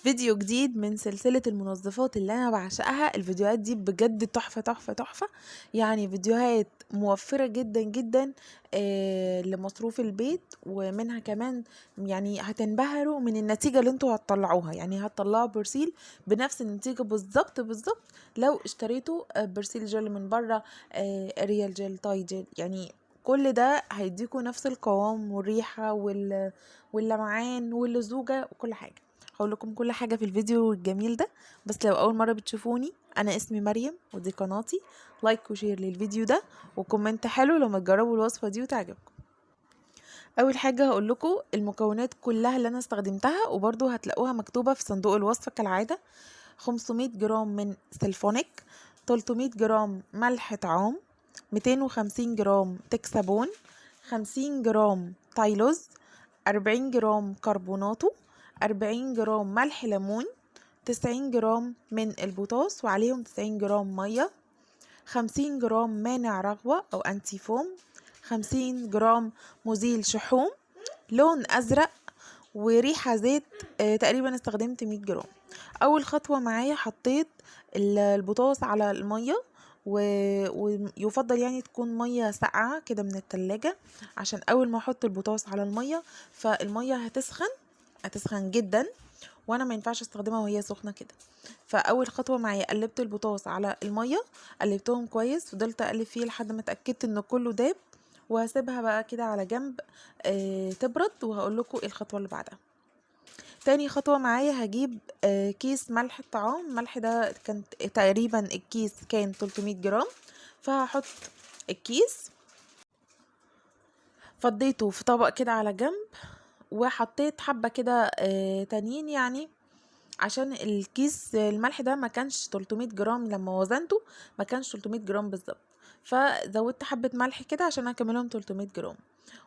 فيديو جديد من سلسلة المنظفات اللي أنا بعشقها. الفيديوهات دي بجد تحفة تحفة تحفة، يعني فيديوهات موفرة جدا جدا لمصروف البيت، ومنها كمان يعني هتنبهروا من النتيجة اللي انتوا هتطلعوها. يعني هتطلعوا برسيل بنفس النتيجة بالظبط بالظبط لو اشتريتوا برسيل جل من بره، اريال جل، تاي جل، يعني كل ده هيديكوا نفس القوام والريحة واللمعان واللزوجة وكل حاجة. هقول لكم كل حاجة في الفيديو الجميل ده، بس لو أول مرة بتشوفوني أنا اسمي مريم ودي قناتي. لايك وشير للفيديو ده وكومنت حلو لما تجربوا الوصفة دي وتعجبكم. أول حاجة هقول لكم المكونات كلها اللي أنا استخدمتها، وبرضو هتلاقوها مكتوبة في صندوق الوصفة كالعادة. 500 جرام من سلفونيك، 300 جرام ملح طعام، 250 جرام تكسابون، 50 جرام تايلوز، 40 جرام كربوناتو، 40 جرام ملح ليمون، 90 جرام من البوتاس وعليهم 90 جرام مية، 50 جرام مانع رغوة أو أنتي فوم، 50 جرام مزيل شحوم، لون أزرق، وريحة زيت. تقريبا استخدمت 100 جرام. أول خطوة معايا حطيت البوتاس على المية، ويفضل يعني تكون مية ساقعة كده من التلاجة، عشان أول ما أحط البوتاس على المية فالمية هتسخن جدا، وانا ما ينفعش استخدمها وهي سخنه كده. فاول خطوه معايا قلبت البوتاص على الميه، قلبتهم كويس، فضلت اقلب فيه لحد ما اتاكدت ان كله داب، وهسيبها بقى كده على جنب تبرد، وهقول لكم ايه الخطوه اللي بعدها. تاني خطوه معايا هجيب كيس ملح الطعام. الملح ده كان تقريبا الكيس كان 300 جرام، فهحط الكيس، فضيته في طبق كده على جنب، وحطيت حبه كده تانيين، يعني عشان الكيس الملح ده ما كانش 300 جرام، لما وزنته ما كانش 300 جرام بالظبط، فزودت حبة ملح كده عشان اكملهم 300 جرام.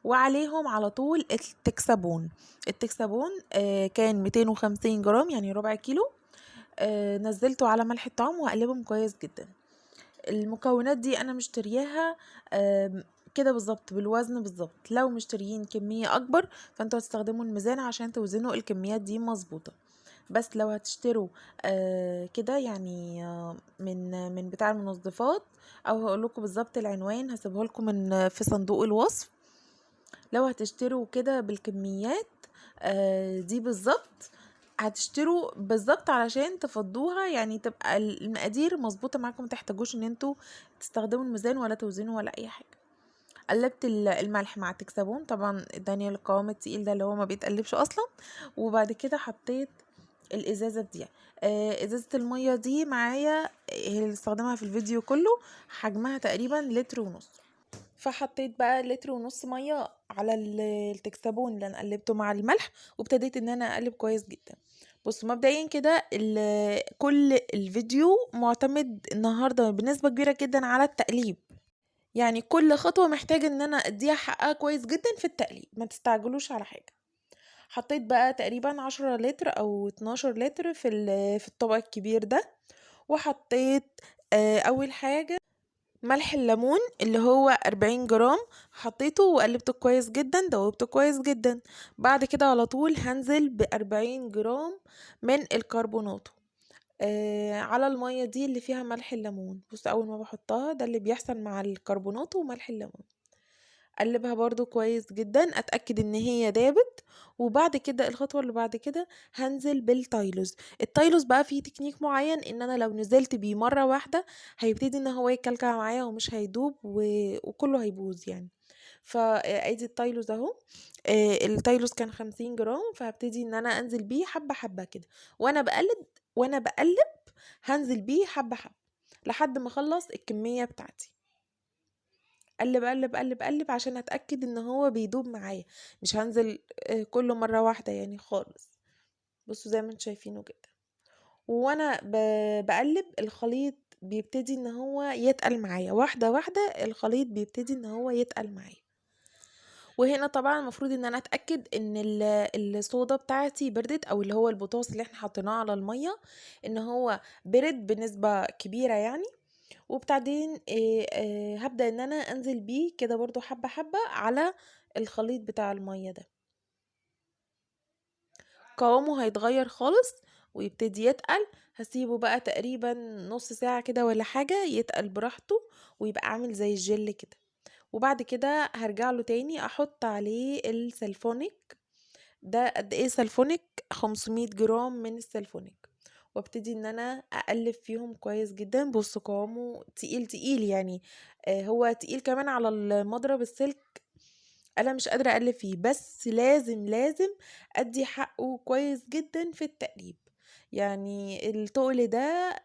وعليهم على طول التكسابون كان 250 جرام، يعني ربع كيلو. نزلته على ملح الطعام وهقلبهم كويس جدا. المكونات دي انا مشترياها كده بالظبط بالوزن بالظبط. لو مشتريين كمية اكبر فانتوا هتستخدموا الميزان عشان توزنوا الكميات دي مظبوطة. بس لو هتشتروا كده يعني من بتاع المنظفات، او هقول لكم بالظبط العنوان هسيبه لكم من في صندوق الوصف. لو هتشتروا كده بالكميات دي بالظبط، هتشتروا بالظبط علشان تفضوها، يعني تبقى المقادير مظبوطه معاكم، متحتاجوش ان انتوا تستخدموا الميزان ولا توزنوا ولا اي حاجه. قلبت الملح مع التكسبون، طبعا اداني القوام التقيل ده اللي هو ما بيتقلبش اصلا. وبعد كده حطيت الازازه دي. ازازه الميه دي معايا هي اللي استخدمها في الفيديو كله، حجمها تقريبا لتر ونص. فحطيت بقى لتر ونص ميه على التكسبون اللي انا قلبته مع الملح، وابتديت ان انا اقلب كويس جدا. بصوا مبدئيا كده كل الفيديو معتمد النهارده بنسبه كبيره جدا على التقليب، يعني كل خطوه محتاجه ان انا اديها حقها كويس جدا في التقليب، ما تستعجلوش على حاجه. حطيت بقى تقريبا 10 لتر او 12 لتر في الطبق الكبير ده، وحطيت اول حاجة ملح الليمون اللي هو 40 جرام، حطيته وقلبته كويس جدا، دوبته كويس جدا. بعد كده على طول هنزل ب40 جرام من الكربوناتو على المية دي اللي فيها ملح الليمون. بص اول ما بحطها ده اللي بيحصل مع الكربوناتو وملح الليمون. اقلبها برضو كويس جدا، اتاكد ان هي دابت. وبعد كده الخطوه اللي بعد كده هنزل بالتايلوز. التايلوز بقى فيه تكنيك معين، ان انا لو نزلت بيه مره واحده هيبتدي ان هو يكلكع معايا ومش هيدوب وكله هيبوظ يعني. فادي التايلوز اهو. التايلوز كان 50 جرام، فهبتدي ان انا انزل بيه حبه حبه كده، وانا بقلب هنزل بيه حبه حبه لحد ما اخلص الكميه بتاعتي. قلب قلب قلب قلب عشان اتاكد ان هو بيدوب معايا، مش هنزل كله مره واحده يعني خالص. بصوا زي ما انتم شايفينه كده. وانا بقلب الخليط بيبتدي ان هو يتقل معايا واحده واحده، الخليط بيبتدي ان هو يتقل معايا. وهنا طبعا المفروض ان انا اتاكد ان الصودا بتاعتي بردت، او اللي هو البوتاص اللي احنا حطيناه على الميه ان هو برد بنسبه كبيره يعني. وبعدين هبدأ ان انا انزل بيه كده برضو حبة حبة على الخليط بتاع المية ده. قوامه هيتغير خالص، ويبتدي يتقل. هسيبه بقى تقريبا نص ساعة كده ولا حاجة يتقل براحته ويبقى عامل زي الجل كده. وبعد كده هرجع له تاني احط عليه السلفونيك. ده قد ايه سلفونيك؟ 500 جرام من السلفونيك. وابتدي ان انا اقلب فيهم كويس جدا. بص قوامه تقيل تقيل يعني. هو تقيل كمان على المضرب السلك. انا مش قادرة اقلب فيه، بس لازم ادي حقه كويس جدا في التقليب. يعني التقل ده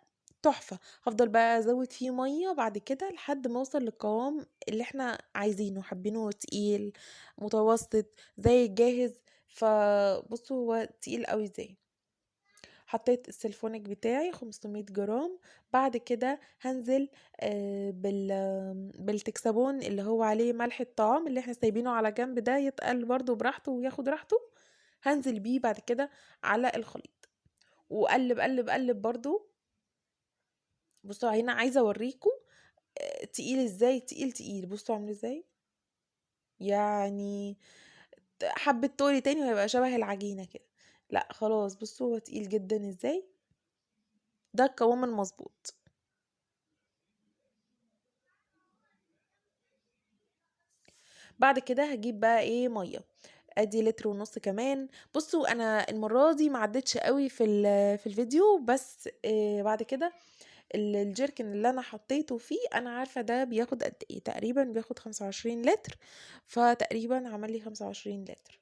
تحفة. هفضل بقى ازود فيه مية بعد كده لحد ما اوصل للقوام اللي احنا عايزينه، حابينه تقيل متوسط زي الجاهز. فبصوا هو تقيل قوي ازاي. حطيت السلفونيك بتاعي 500 جرام. بعد كده هنزل بالتكسبون اللي هو عليه ملح الطعام اللي احنا سايبينه على جنب ده يتقل برضو براحته وياخد راحته. هنزل بيه بعد كده على الخليط وقلب قلب قلب برضو. بصوا هنا عايزه اوريكم تقيل ازاي، تقيل تقيل. بصوا عامل ازاي، يعني حبة تقلي تاني وهيبقى شبه العجينة كده. لا خلاص، بصوا هو تقيل جدا ازاي. ده القوام المظبوط. بعد كده هجيب بقى ايه ميه. ادي لتر ونص كمان. بصوا انا المره دي ما عدتش قوي في الفيديو، بس بعد كده الجيركن اللي انا حطيته فيه انا عارفه ده بياخد قد ايه. تقريبا بياخد 25 لتر. فتقريبا عمل لي 25 لتر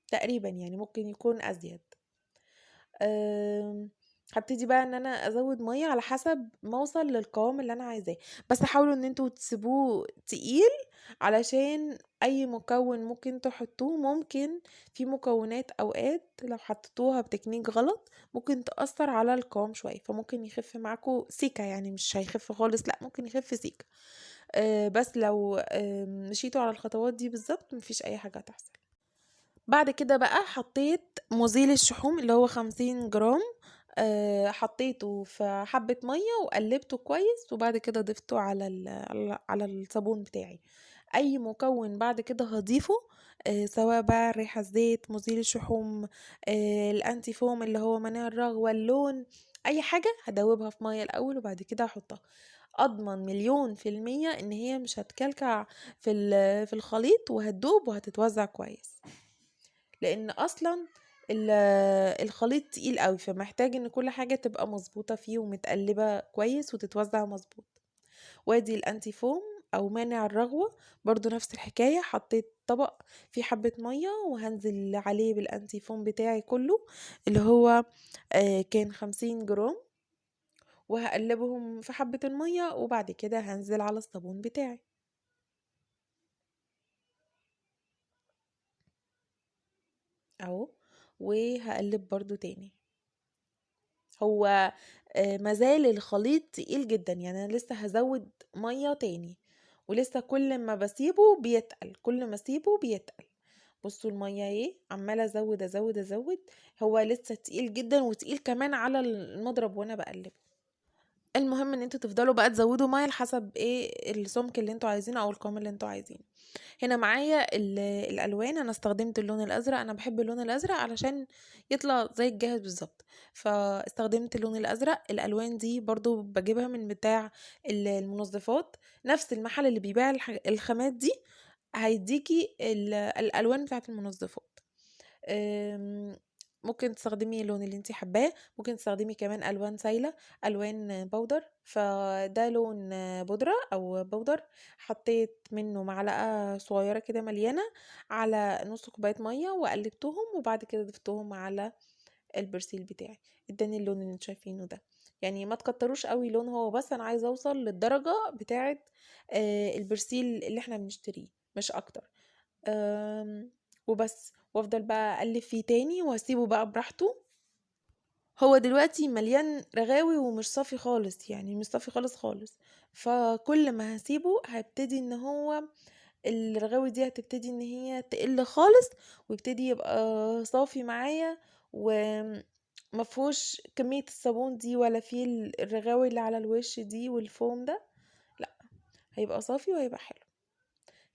تقريبا، يعني ممكن يكون ازيد. هبتدي بقى ان انا ازود ميه على حسب ما اوصل للقوام اللي انا عايزاه. بس حاولوا ان انتوا تسيبوه تقيل علشان اي مكون ممكن تحطوه. ممكن في مكونات اوقات لو حطيتوها بتكنيك غلط ممكن تأثر على القوام شوية، فممكن يخف معاكو سيكا. يعني مش هيخف خالص، لا ممكن يخف سيكا. بس لو مشيتوا على الخطوات دي بالظبط مفيش اي حاجة هتحصل. بعد كده بقى حطيت مزيل الشحوم اللي هو 50 جرام. حطيته في حبة مية وقلبته كويس، وبعد كده ضفته على الصابون بتاعي. اي مكون بعد كده هضيفه سواء بقى ريحة الزيت، مزيل الشحوم، الانتي فوم اللي هو مناع الرغوة، اللون، اي حاجة هدوبها في مية الاول وبعد كده هحطها. اضمن مليون في المية ان هي مش هتكلكع في الخليط، وهتدوب وهتتوزع كويس. لان اصلا الخليط تقيل قوي، فمحتاج ان كل حاجة تبقى مظبوطة فيه ومتقلبة كويس وتتوزع مظبوط. وادي الانتي فوم او مانع الرغوة برضو نفس الحكاية. حطيت طبق فيه حبة مية وهنزل عليه بالانتي فوم بتاعي كله اللي هو كان 50 جرام، وهقلبهم في حبة المية وبعد كده هنزل على الصابون بتاعي اهو. وهقلب برضو تاني. هو مازال الخليط تقيل جدا، يعني انا لسه هزود مية تاني، ولسه كل ما بسيبه بيتقل، كل ما اسيبه بيتقل. بصوا المية ايه، عمالة ازود ازود ازود. هو لسه تقيل جدا وتقيل كمان على المضرب وانا بقلبه. المهم ان انتوا تفضلوا بقى تزودوا ميه لحسب ايه السمك اللي انتوا عايزينه او القوام اللي انتوا عايزينه. هنا معايا الالوان. انا استخدمت اللون الازرق، انا بحب اللون الازرق علشان يطلع زي الجاهز بالظبط. فاستخدمت اللون الازرق. الالوان دي برضو بجيبها من بتاع المنظفات، نفس المحل اللي بيبيع الخامات دي هيديكي الالوان بتاعت المنظفات. آمم، ممكن تستخدمي اللون اللي انتِ حاباه. ممكن تستخدمي كمان ألوان سايلة، ألوان بودر. فده لون بودرة أو بودر. حطيت منه معلقة صغيرة كده مليانة على نص كوباية مية وقلبتهم، وبعد كده ضفتهم على البرسيل بتاعي. اداني اللون اللي انتوا شايفينه ده. يعني ما تكتروش قوي لون، هو بس انا عايزه اوصل للدرجه بتاعه البرسيل اللي احنا بنشتريه مش اكتر. وبس. وافضل بقى اقلب فيه تاني واسيبه بقى براحته. هو دلوقتي مليان رغاوي ومش صافي خالص، يعني مش صافي خالص خالص. فكل ما هسيبه هبتدي ان هو الرغاوي دي هتبتدي ان هي تقل خالص، ويبتدي يبقى صافي معايا، ومفهوش كمية الصابون دي ولا فيه الرغاوي اللي على الوش دي والفوم ده. لا، هيبقى صافي وهيبقى حلو.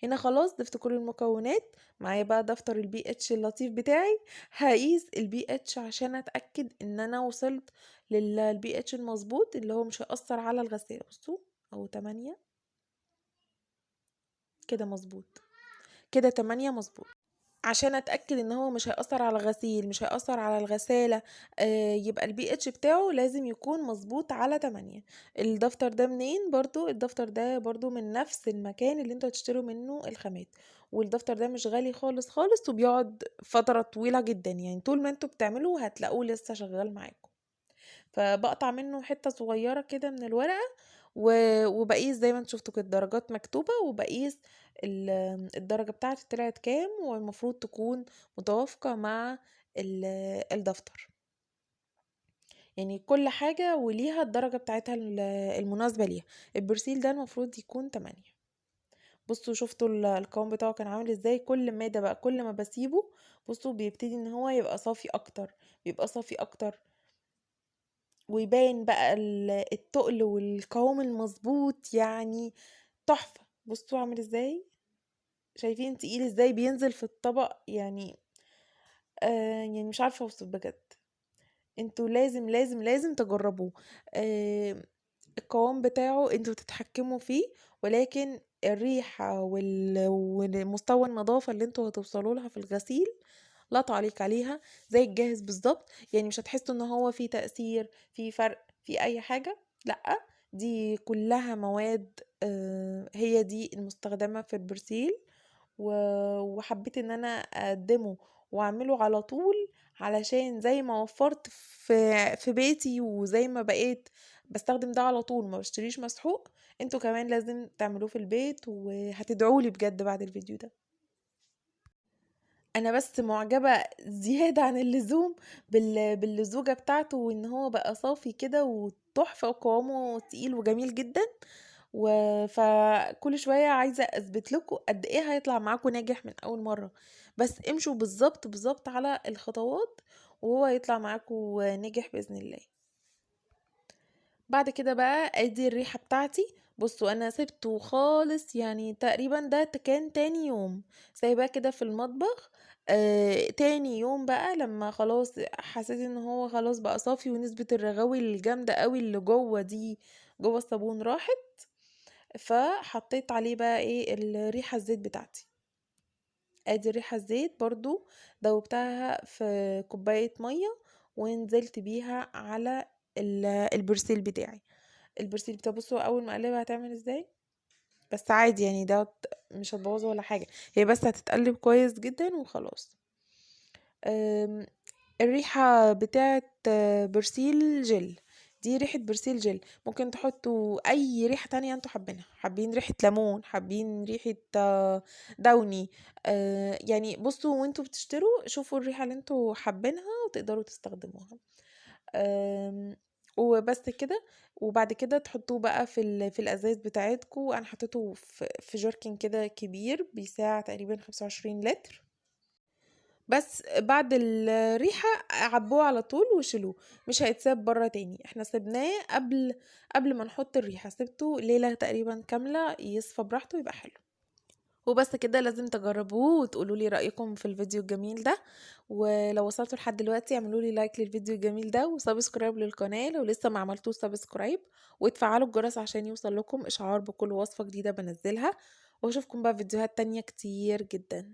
هنا خلاص ضفت كل المكونات. معايا بقى دفتر البي اتش اللطيف بتاعي، هقيس البي اتش عشان اتاكد ان انا وصلت للبي اتش المظبوط اللي هو مش هيأثر على الغسالة. بصوا اهو 8 كده مظبوط، كده 8 مظبوط. عشان اتاكد ان هو مش هيأثر على الغسيل، مش هيأثر على الغسالة، يبقى البي اتش بتاعه لازم يكون مظبوط على 8. الدفتر ده منين؟ برضو الدفتر ده برضو من نفس المكان اللي انتوا هتشتروا منه الخامات. والدفتر ده مش غالي خالص خالص، وبيقعد فترة طويلة جدا، يعني طول ما انتوا بتعملوا هتلاقوه لسه شغال معاكم. فبقطع منه حتة صغيرة كده من الورقة، وبقيس زي ما انتوا شفتوا كده الدرجات مكتوبة، وبقيس الدرجة بتاعتي طلعت كام، والمفروض تكون متوافقة مع الدفتر. يعني كل حاجة وليها الدرجة بتاعتها المناسبة ليها. البرسيل ده المفروض يكون 8. بصوا شفتوا القوام بتاعه كان عامل ازاي؟ كل ما ده بقى كل ما بسيبه بصوا بيبتدي ان هو يبقى صافي اكتر، بيبقى صافي اكتر، ويبان بقى التقل والقوام المظبوط، يعني تحفة. بصوا عامل ازاي؟ شايفين تقيل ازاي بينزل في الطبق؟ يعني يعني مش عارفة اوصف بجد. انتوا لازم لازم لازم تجربوه. آه القوام بتاعه انتوا تتحكموا فيه، ولكن الريحة والمستوى النظافة اللي انتوا هتوصلوا لها في الغسيل لا تعليق عليها، زي الجاهز بالظبط. يعني مش هتحسوا ان هو في تأثير، في فرق، في اي حاجة. لا، دي كلها مواد هي دي المستخدمة في البرسيل. وحبيت ان انا اقدمه واعمله على طول، علشان زي ما وفرت في بيتي، وزي ما بقيت بستخدم ده على طول ما بشتريش مسحوق، انتوا كمان لازم تعملوه في البيت، وهتدعولي بجد بعد الفيديو ده. انا بس معجبة زيادة عن اللزوم باللزوجة بتاعته، وان هو بقى صافي كده وتحفة، وقوامه تقيل وجميل جدا. فكل شوية عايزة اثبت لكم قد ايه هيطلع معاكم ناجح من اول مرة. بس امشوا بالظبط بالظبط على الخطوات، وهو يطلع معاكم ناجح بإذن الله. بعد كده بقى ادي الريحة بتاعتي. بصوا انا سبته خالص، يعني تقريبا ده كان تاني يوم سايباه كده في المطبخ. تاني يوم بقى لما خلاص حسيت ان هو خلاص بقى صافي، ونسبة الرغاوي الجامدة قوي اللي جوه دي جوه الصابون راحت، فحطيت عليه بقى ايه الريحة الزيت بتاعتي. ادي الريحة الزيت برضو دوبتها في كوباية مية، ونزلت بيها على البرسيل بتاعي. البرسيل بتاع بصوا اول ما اقلبها هتعمل ازاي. بس عادي يعني ده مش هتبوظه ولا حاجة، هي بس هتتقلب كويس جدا وخلاص. الريحة بتاعت برسيل جل، دي ريحة برسيل جل. ممكن تحطوا اي ريحة تانية انتوا حابينها، حابين ريحة ليمون، حابين ريحة دوني. يعني بصوا وانتوا بتشتروا شوفوا الريحة اللي انتوا حابينها وتقدروا تستخدموها. وبس كده. وبعد كده تحطوه بقى في الازاز بتاعتكم. انا حطيته في جركن كده كبير بيساع تقريبا 25 لتر. بس بعد الريحة عبوه على طول وشيلوه، مش هيتساب بره تاني. احنا سيبناه قبل ما نحط الريحة، سبته ليلة تقريبا كاملة يصفى براحته يبقى حلو. وبس كده لازم تجربوه وتقولوا لي رأيكم في الفيديو الجميل ده. ولو وصلتوا لحد دلوقتي اعملوا لي لايك للفيديو الجميل ده، وسبسكرايب للقناة لو لسه ما عملتوش سبسكرايب، وتفعلوا الجرس عشان يوصل لكم اشعار بكل وصفة جديدة بنزلها. واشوفكم بقى في فيديوهات تانية كتير جدا.